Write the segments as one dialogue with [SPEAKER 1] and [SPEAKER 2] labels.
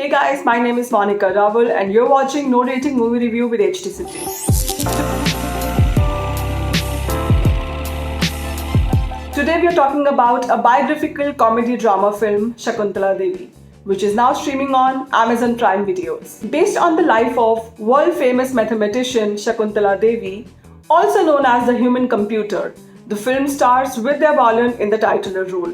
[SPEAKER 1] Hey guys, my name is Monica Raval and you're watching No Rating Movie Review with HTCP. Today we are talking about a biographical comedy drama film, Shakuntala Devi, which is now streaming on Amazon Prime Videos. Based on the life of world-famous mathematician Shakuntala Devi, also known as the human computer, the film stars Vidya Balan in the titular role.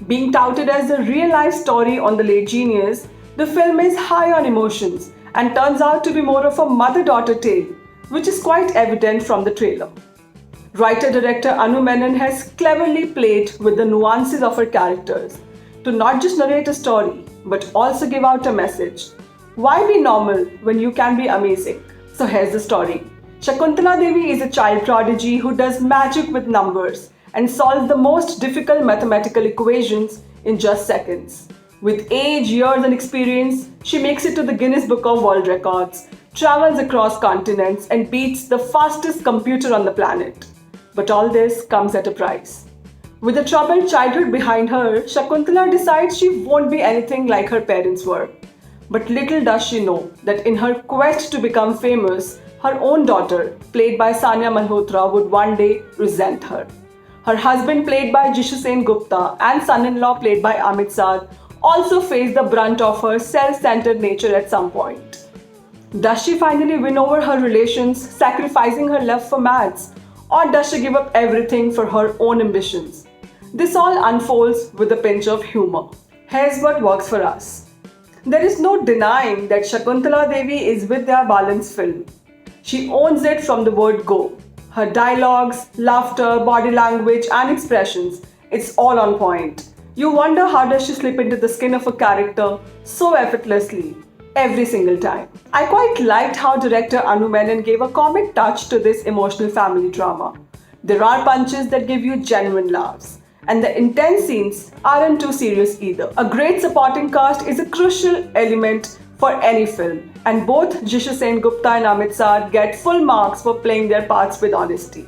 [SPEAKER 1] Being touted as a real-life story on the late genius, the film is high on emotions and turns out to be more of a mother-daughter tale, which is quite evident from the trailer. Writer-director Anu Menon has cleverly played with the nuances of her characters to not just narrate a story, but also give out a message. Why be normal when you can be amazing? So here's the story. Shakuntala Devi is a child prodigy who does magic with numbers and solves the most difficult mathematical equations in just seconds. With age, years and experience, she makes it to the Guinness Book of World Records, travels across continents and beats the fastest computer on the planet. But all this comes at a price. With a troubled childhood behind her, Shakuntala decides she won't be anything like her parents were. But little does she know that in her quest to become famous, her own daughter, played by Sania Malhotra, would one day resent her. Her husband, played by Jishu Sen Gupta, and son-in-law, played by Amit Saad, also face the brunt of her self-centered nature at some point. Does she finally win over her relations, sacrificing her love for maths? Or does she give up everything for her own ambitions? This all unfolds with a pinch of humor. Here's what works for us. There is no denying that Shakuntala Devi is Vidya Balan's film. She owns it from the word go. Her dialogues, laughter, body language and expressions, it's all on point. You wonder how does she slip into the skin of a character so effortlessly every single time. I quite liked how director Anu Menon gave a comic touch to this emotional family drama. There are punches that give you genuine laughs, and the intense scenes aren't too serious either. A great supporting cast is a crucial element for any film, and both Jishu Sen Gupta and Amit Saad get full marks for playing their parts with honesty.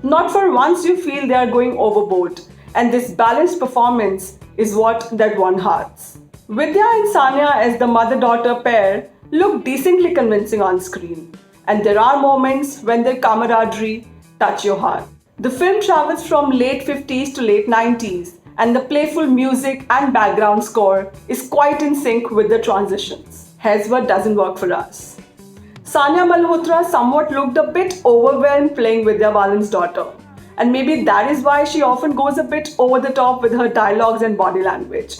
[SPEAKER 1] Not for once you feel they are going overboard, and this balanced performance is what that won hearts. Vidya and Sania as the mother-daughter pair look decently convincing on screen, and there are moments when their camaraderie touch your heart. The film travels from late 50s to late 90s, and the playful music and background score is quite in sync with the transitions. Here's what doesn't work for us. Sania Malhotra somewhat looked a bit overwhelmed playing Vidya Balan's daughter, and maybe that is why she often goes a bit over the top with her dialogues and body language.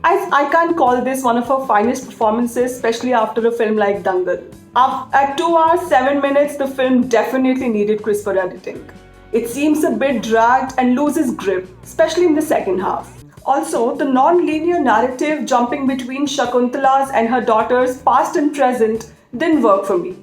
[SPEAKER 1] I can't call this one of her finest performances, especially after a film like Dangal. At 2 hours 7 minutes, the film definitely needed crisper editing. It seems a bit dragged and loses grip, especially in the second half. Also, the non-linear narrative jumping between Shakuntala's and her daughter's past and present didn't work for me.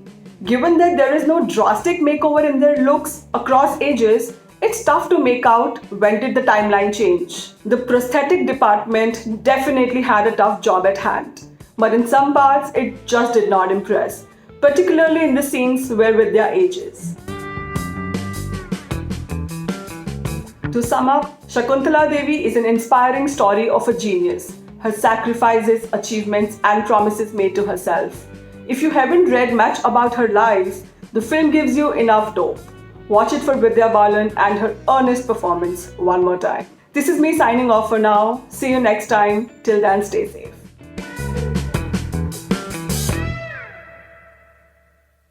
[SPEAKER 1] Given that there is no drastic makeover in their looks across ages, it's tough to make out when did the timeline change. The prosthetic department definitely had a tough job at hand, but in some parts it just did not impress, particularly in the scenes where Vidya ages. To sum up, Shakuntala Devi is an inspiring story of a genius, her sacrifices, achievements and promises made to herself. If you haven't read much about her life, the film gives you enough dope. Watch it for Vidya Balan and her earnest performance one more time. This is me signing off for now. See you next time. Till then, stay safe.